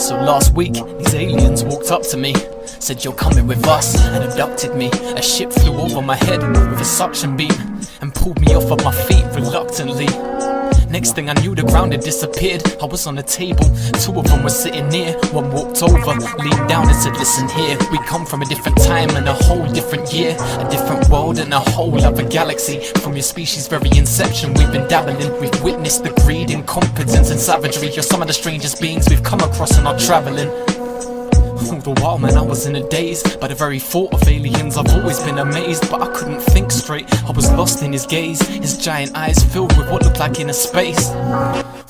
So last week, these aliens walked up to me, said you're coming with us, and abducted me. A ship flew over my head with a suction beam and pulled me off of my feet reluctantly. Next thing I knew, the ground had disappeared. I was on a table, two of them were sitting near. One walked over, leaned down and said, listen here, we come from a different time and a whole different year, a different world and a whole other galaxy. From your species' very inception, we've been dabbling. We've witnessed the greed, incompetence and savagery. You're some of the strangest beings we've come across in our traveling. All the while, man, I was in a daze by the very thought of aliens. I've always been amazed, but I couldn't think straight. I was lost in his gaze, his giant eyes filled with what looked like inner space.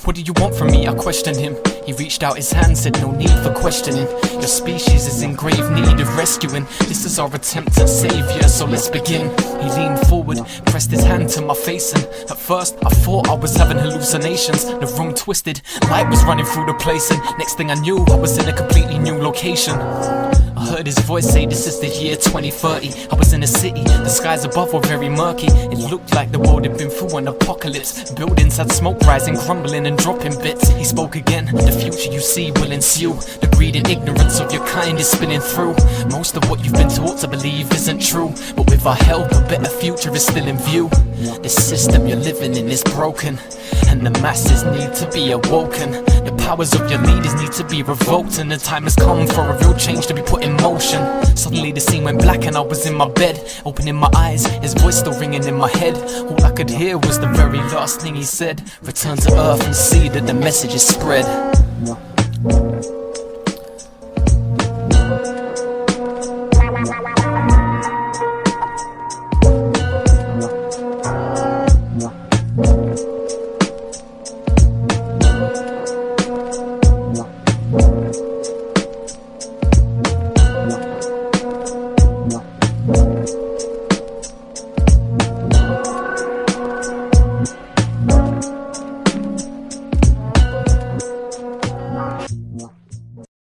What do you want from me? I questioned him. He reached out his hand, said no need for questioning. Your species is in grave need of rescuing. This is our attempt at savior, so let's begin. He leaned forward, pressed his hand to my face, and at first I thought I was having hallucinations. The room twisted, light was running through the place, and next thing I knew I was in a completely new location. I heard his voice say this is the year 2030. I was in a city, the skies above were very murky. It looked like the world had been through an apocalypse. Buildings had smoke rising, crumbling and dropping bits. He spoke again, the future you see will ensue. The greed and ignorance of your kind is spinning through. Most of what you've been taught to believe isn't true, but with our help a better future is still in view. The system you're living in is broken, and the masses need to be awoken. The powers of your leaders need to be revoked, and the time has come for a real change to be put in motion. Suddenly the scene went black and I was in my bed, opening my eyes, his voice still ringing in my head. All I could hear was the very last thing he said: return to earth and see that the message is spread.